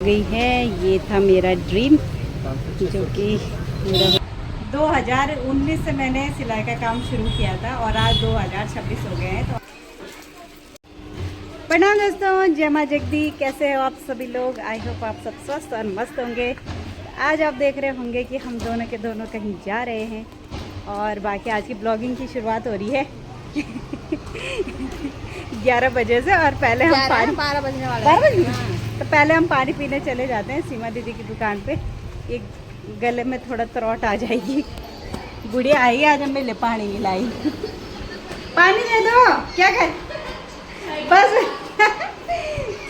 गई है। ये था मेरा ड्रीम जो कि मेरा 2019 से मैंने सिलाई का काम शुरू किया था और आज 2026 हो गए हैं। तो प्रणाम दोस्तों, जय मां जगदी। कैसे हो आप सभी लोग? आई होप आप सब स्वस्थ और मस्त होंगे। आज आप देख रहे होंगे कि हम दोनों के दोनों कहीं जा रहे हैं और बाकी आज की ब्लॉगिंग की शुरुआत हो रही है 11 बजे से। और पहले हम 12 बजने वाले हैं। तो पहले हम पानी पीने चले जाते हैं सीमा दीदी की दुकान पे। एक गले में थोड़ा त्रौट आ जाएगी। बुढ़िया आई आज हमें ले पानी मिलाई। पानी दे दो, क्या कर बस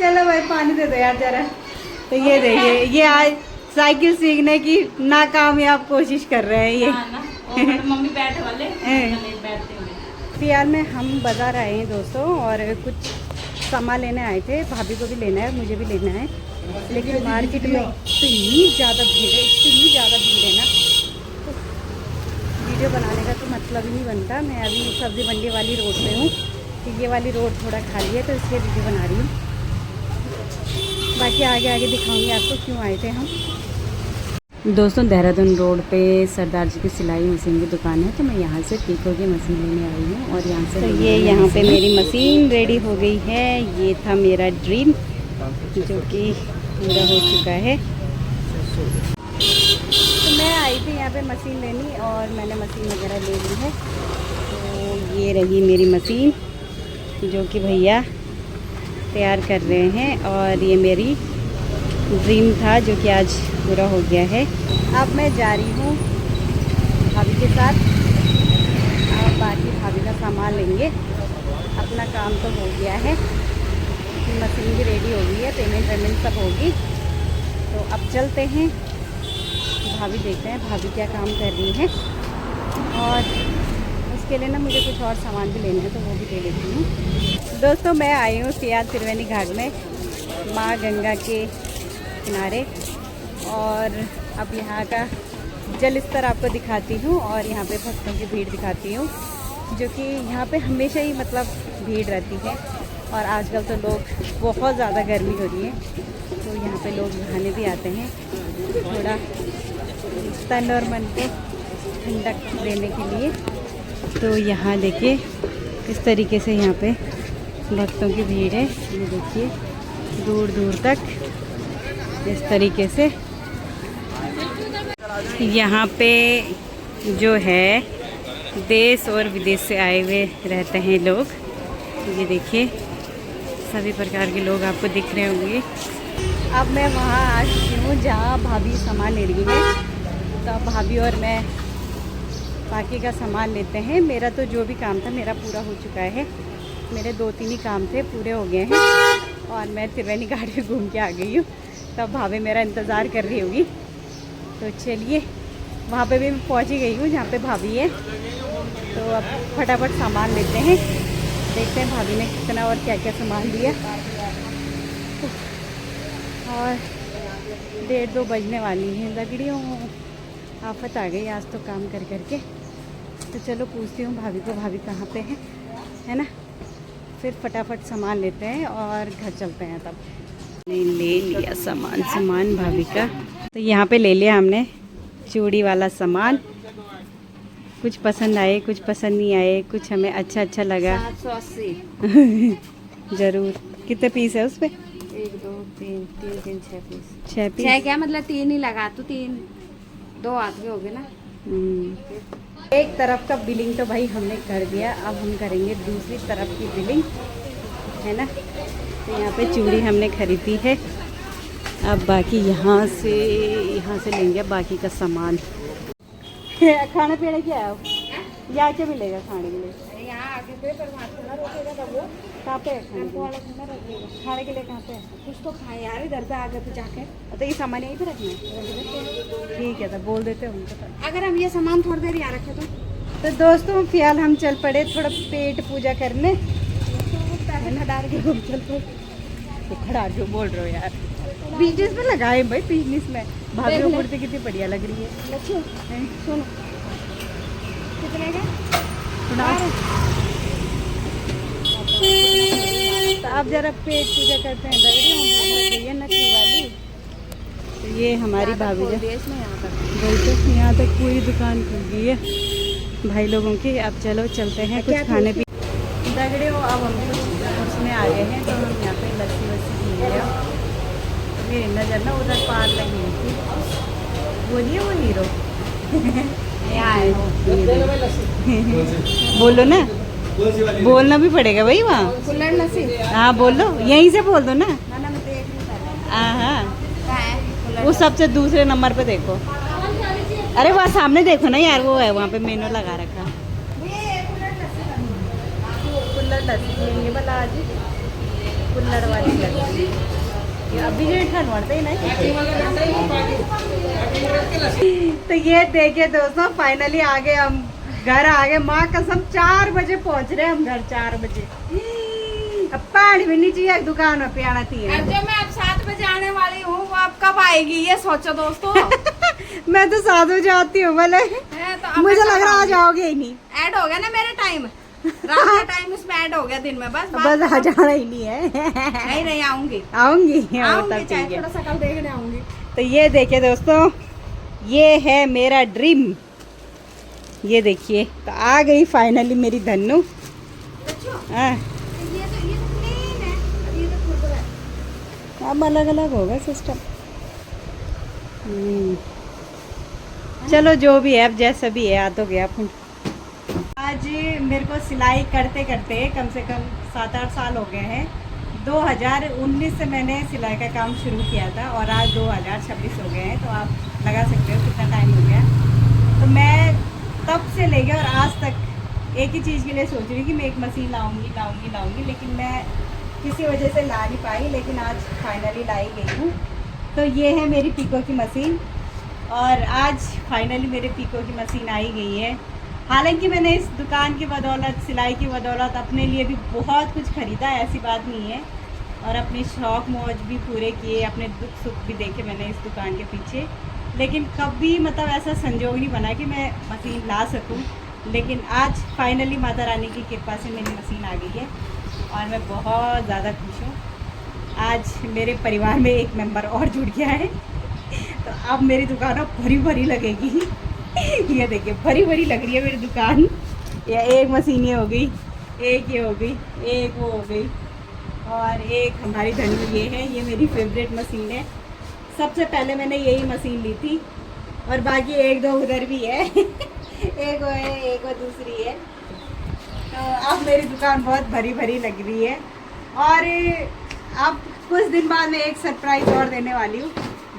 चलो भाई पानी दे दो यार जरा। तो ये देखिए, ये आज साइकिल सीखने की नाकामयाब कोशिश कर रहे हैं ये। मम्मी बैठे वाले बैठते हुए। फिलहाल में हम बाज़ार आए हैं दोस्तों और कुछ सामान लेने आए थे। भाभी को भी लेना है, मुझे भी लेना है, लेकिन मार्केट में इतनी ज़्यादा भीड़ है, इतनी ज़्यादा भीड़ है ना, तो वीडियो बनाने का तो मतलब ही नहीं बनता। मैं अभी सब्ज़ी मंडी वाली रोड पे हूँ, तो ये वाली रोड थोड़ा खाली है तो इसलिए वीडियो बना रही हूँ। बाकी आगे आगे दिखाऊंगी आपको क्यों आए थे हम। दोस्तों देहरादून रोड पे सरदार जी की सिलाई मशीन की दुकान है, तो मैं यहाँ से पीको की मशीन लेने आई हूँ और यहाँ से तो ये यहाँ पे मेरी मशीन रेडी हो गई है। ये था मेरा ड्रीम जो कि पूरा हो चुका है। तो मैं आई थी यहाँ पे मशीन लेनी और मैंने मशीन वगैरह ले ली है। तो ये रही मेरी मशीन जो कि भैया तैयार कर रहे हैं और ये मेरी ड्रीम था जो कि आज पूरा हो गया है। अब मैं जा रही हूँ भाभी के साथ और बाकी भाभी का सामान लेंगे। अपना काम तो हो गया है, मशीन भी रेडी हो गई है, पेमेंट सब होगी। तो अब चलते हैं, भाभी देखते हैं भाभी क्या काम कर रही हैं और उसके लिए ना मुझे कुछ और सामान भी लेना है तो वो भी ले लेती हूँ। दोस्तों मैं आई हूँ सियाज त्रिवेणी घाट में माँ गंगा के किनारे और अब यहाँ का जल स्तर आपको दिखाती हूँ और यहाँ पे भक्तों की भीड़ दिखाती हूँ जो कि यहाँ पे हमेशा ही मतलब भीड़ रहती है। और आजकल तो लोग बहुत ज़्यादा गर्मी हो रही है तो यहाँ पे लोग नहाने भी आते हैं थोड़ा तन और मन को ठंडक देने के लिए। तो यहाँ देखिए इस तरीके से यहाँ पे भक्तों की भीड़ है। ये देखिए दूर दूर तक इस तरीके से यहाँ पे जो है देश और विदेश से आए हुए रहते हैं लोग। ये देखिए सभी प्रकार के लोग आपको दिख रहे होंगे। अब मैं वहाँ आ चुकी हूँ जहाँ भाभी सामान ले रही है। तो अब भाभी और मैं बाकी का सामान लेते हैं। मेरा तो जो भी काम था मेरा पूरा हो चुका है। मेरे 2-3 ही काम थे, पूरे हो गए हैं और मैं त्रिवेणी घाट पे घूम के आ गई हूँ। तब भाभी मेरा इंतज़ार कर रही होगी। तो चलिए वहाँ पे भी मैं पहुँच ही गई हूँ जहाँ पे भाभी है। तो अब फटाफट सामान लेते हैं, देखते हैं भाभी ने कितना और क्या क्या सामान लिया। और 1:30-2 बजने वाली हैं। लकड़ियों आफत आ गई आज तो काम कर करके। तो चलो पूछती हूँ भाभी को भाभी कहाँ पे है ना। फिर फटाफट सामान लेते हैं और घर चलते हैं। तब ले लिया सामान भाभी का। तो यहाँ पे ले लिया हमने चूड़ी वाला सामान। कुछ पसंद आए, कुछ पसंद नहीं आए, कुछ हमें अच्छा लगा। 780 ज़रूर। कितने पीस है उस पर? 1 2 3 3 6 पीस। 6 पीस? 6 क्या मतलब 3 ही लगा तो 3 2 हाथ के हो गए ना। एक तरफ का बिलिंग तो भाई हमने कर दिया, अब हम करेंगे दूसरी तरफ की बिलिंग, है ना। तो यहाँ पे चूड़ी हमने खरीदी है। अब बाकी यहाँ से लेंगे बाकी का सामान। खाने पीने क्या है? यहाँ क्या मिलेगा खाने के लिए? यहाँ आगे पे पर वहाँ थोड़ा रोकेगा तब वो कहाँ पे है खाने वाला ठंडा रखेगा। खाने के लिए? कहाँ पे है? कुछ तो खाए यार इधर पे आगे पे जाके। तो ये सामान यहीं पे रखना है? ठीक है, तो बोल देते हैं उनको। अगर हम ये सामान थोड़ी देर यहाँ रखे तो दोस्तों फिलहाल हम चल पड़े थोड़ा पेट पूजा करने। पैसे खड़ा के घूम चल पड़े। तो खड़ा जो बोल रहे हो यार, बिजनेस में लगाए भाई, बिजनेस में। भाभी की कुर्ती कितनी बढ़िया लग रही है। सुनो कितने का? तो अब जरा पेट पूजा करते हैं। लग रही है नकली वाली। ये हमारी भाभी खोल है, दिया इसने यहाँ तक। वही तो यहाँ तक पूरी दुकान खुल गई है भाई लोगों की। अब चलो चलते हैं कुछ खाने पीने दगड़े हो। अब हम कुछ उसमें आ गए हैं तो हम यहाँ पे लस्सी वस्सी पी रहे हैं। मेरी नज़र ना उधर पार लगी हुई थी, बोलिए वो हीरो यहाँ है बोलो ना, बोलना भी पड़ेगा भाई वहाँ। कुल्हड़ लस्सी। हाँ बोलो, यहीं से बोल दो ना। ना मैं देख नहीं पा रही। हाँ कहाँ है कुल्हड़ वो सबसे दूसरे नंबर पे देखो। अरे वहाँ सामने देखो ना यार, वो है वहाँ पे मेनू लगा रखा। कुल्हड़ लस्सी लेंगे भला आज, कुल्हड़ वाली लस्सी। ये अभी रेट खनवाते ही नहीं। तो ये देखिए दोस्तों, फाइनली आ गए हम, घर आ गए। माँ कसम 4 बजे पहुँच रहे हम घर, 4 बजे। अब पानी भी नहीं चाहिए, दुकान पे आना थी। अब जो मैं अब 7 बजे आने वाली हूँ वो अब कब आएगी ये सोचो दोस्तों। मैं तो 7 बजे आती हूँ भले, तो मुझे लग रहा आज आओगे ही नहीं। ऐड हो गया ना मेरा टाइम, रात का टाइम इसमें ऐड हो गया दिन में। बस बस आ जाना ही नहीं है। नहीं नहीं आऊंगी आऊंगी आऊंगी, तब चाहे ठीक है। थोड़ा सा कल देखने आऊंगी। तो ये देखिए दोस्तों, ये है मेरा ड्रीम। ये देखिए, तो आ गई फाइनली मेरी धन्नू। हाँ, अब अलग अलग होगा सिस्टम। चलो जो भी है, अब जैसा भी है, आ तो गया अपन। आज मेरे को सिलाई करते करते कम से कम 7-8 साल हो गए हैं। 2019 से मैंने सिलाई का काम शुरू किया था और आज 2026 हो गए हैं, तो आप लगा सकते हो कितना टाइम हो गया। तो मैं तब से लेके और आज तक एक ही चीज़ के लिए सोच रही हूँ कि मैं एक मशीन लाऊंगी, लेकिन मैं किसी वजह से ला नहीं पाई, लेकिन आज फाइनली लाई गई हूँ। तो ये है मेरी पीको की मशीन, और आज फाइनली मेरे पीको की मशीन आई गई है। हालांकि मैंने इस दुकान की बदौलत, सिलाई की बदौलत अपने लिए भी बहुत कुछ ख़रीदा, ऐसी बात नहीं है, और अपने शौक़ मौज भी पूरे किए, अपने दुख सुख भी देखे मैंने इस दुकान के पीछे। लेकिन कभी मतलब ऐसा संजोग नहीं बना कि मैं मशीन ला सकूं। लेकिन आज फाइनली माता रानी की कृपा से मेरी मशीन आ गई है और मैं बहुत ज़्यादा खुश हूँ। आज मेरे परिवार में एक मेंबर और जुड़ गया है, तो अब मेरी दुकान अब भरी भरी लगेगी। ये देखिए, भरी भरी लग रही है मेरी दुकान। या एक मशीन ये हो गई, एक ये हो गई, एक वो हो गई, और एक हमारी धन्नू ये है। ये मेरी फेवरेट मशीन है। सबसे पहले मैंने यही मशीन ली थी, और बाकी 1-2 उधर भी है। एक वो है, एक वो दूसरी है। तो अब मेरी दुकान बहुत भरी भरी लग रही है। और अब कुछ दिन बाद मैं एक सरप्राइज़ और देने वाली हूँ,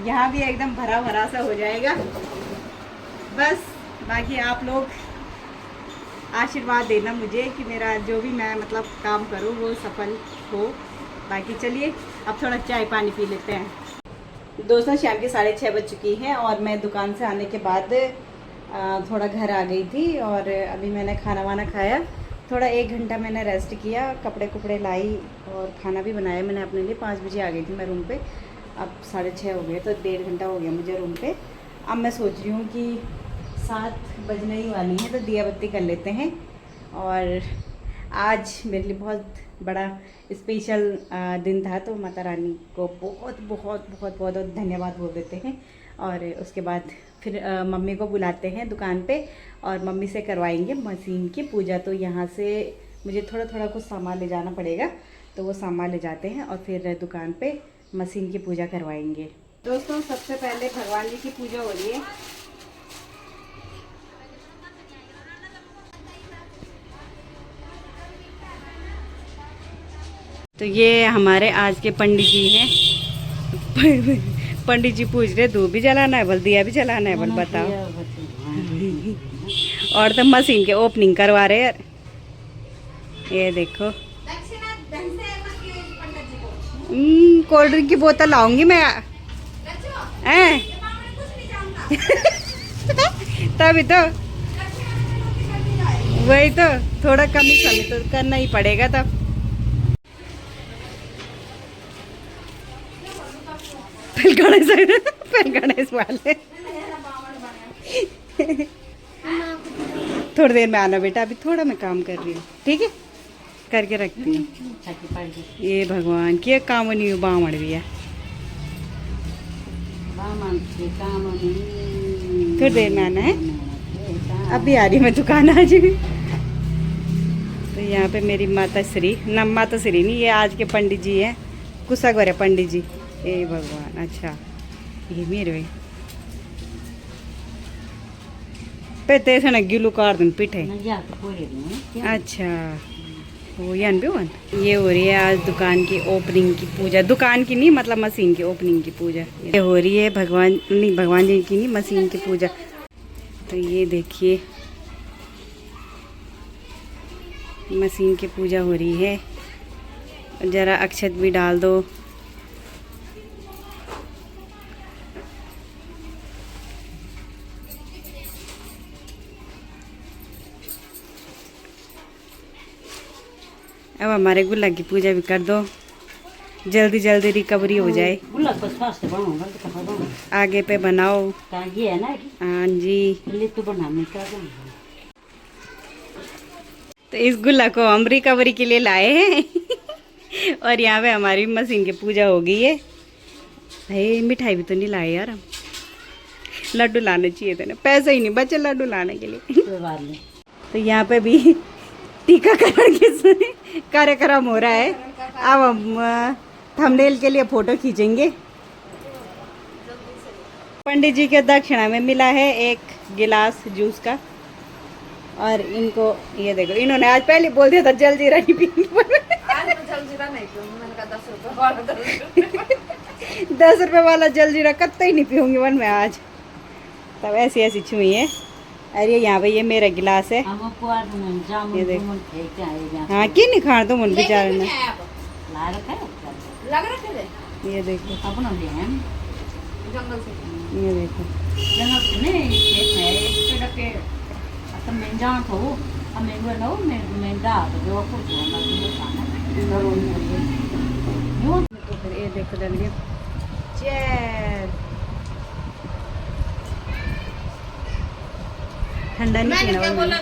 यहाँ भी एकदम भरा भरा सा हो जाएगा। बस बाकी आप लोग आशीर्वाद देना मुझे कि मेरा जो भी मैं मतलब काम करूँ वो सफल हो। बाकी चलिए अब थोड़ा चाय पानी पी लेते हैं। दोस्तों शाम के 6:30 बज चुकी हैं और मैं दुकान से आने के बाद थोड़ा घर आ गई थी, और अभी मैंने खाना वाना खाया। थोड़ा 1 घंटा मैंने रेस्ट किया, कपड़े कुपड़े लाई और खाना भी बनाया मैंने अपने लिए। 5 बजे आ गई थी मैं रूम पे, अब 6:30 हो गए, तो 1.5 घंटा हो गया मुझे रूम पे। अब मैं सोच रही हूँ कि 7 बजने ही वाली हैं, तो दिया बत्ती कर लेते हैं। और आज मेरे लिए बहुत बड़ा स्पेशल दिन था, तो माता रानी को बहुत बहुत बहुत बहुत धन्यवाद बोल देते हैं। और उसके बाद फिर मम्मी को बुलाते हैं दुकान पे, और मम्मी से करवाएंगे मशीन की पूजा। तो यहाँ से मुझे थोड़ा थोड़ा कुछ सामान ले जाना पड़ेगा, तो वो सामान ले जाते हैं और फिर दुकान पे मशीन की पूजा करवाएंगे। दोस्तों सबसे पहले भगवान जी की पूजा हो रही है। तो ये हमारे आज के पंडित जी हैं। पंडित जी पूछ रहे धूप भी जलाना है, बल दिया भी जलाना है, बल बताओ। और तो मशीन के ओपनिंग करवा रहे यार। ये देखो, कोल्ड ड्रिंक की बोतल लाऊंगी मैं। तभी तो, वही तो, थोड़ा कम ही समय तो करना ही पड़ेगा तब। फिर गणेश वाले थोड़ी देर में आना बेटा, अभी थोड़ा मैं काम कर रही हूँ, ठीक है, करके रखती हूँ। ये भगवान की काम नहीं बामड़ भी है। थोड़ी देर में आना है, अभी आ रही मैं दुकान आज। तो यहाँ पे मेरी माता श्री, ना माता श्री नहीं, ये आज के पंडित जी हैं, कुसा गोरे पंडित जी। ए भगवान, अच्छा ये मेरे पे तेरे से गिलू कार दिन पिठे। अच्छा वो यान भी वन। ये हो रही है आज दुकान की ओपनिंग की पूजा, दुकान की नहीं मतलब मशीन की ओपनिंग की पूजा। ये हो रही है भगवान नहीं, भगवान जी की नहीं, मशीन की पूजा। तो ये देखिए मशीन की पूजा हो रही है। जरा अक्षत भी डाल दो। अब हमारे गुल्ला की पूजा भी कर दो, जल्दी जल्दी रिकवरी हो जाए। आगे पे बनाओ। हाँ जी। तो इस गुल्ला को हम रिकवरी के लिए लाए हैं। और यहाँ पे हमारी मशीन की पूजा हो गई है। भाई मिठाई भी तो नहीं लाए यार, हम लड्डू लाने चाहिए थे ना, पैसे ही नहीं बचे लड्डू लाने के लिए। तो यहाँ पे भी टीकाकरण के कार्यक्रम हो रहा है। अब हम थंबनेल के लिए फोटो खींचेंगे। पंडित जी के दक्षिणा में मिला है एक गिलास जूस का। और इनको ये देखो, इन्होंने आज पहले बोल दिया था जलजीरा नहीं पीनी। ₹10 वाला जलजीरा कत्ते नहीं पीऊंगी वन में आज। तब ऐसी ऐसी छुई है। अरे यहाँ पे ये मेरा गिलास है, ये देखो। हाँ की नहीं खाना तुम उन बेचारे ने। ये देखो, ये देखो। ये देखो जल्दी। ठंडा नहीं पीना।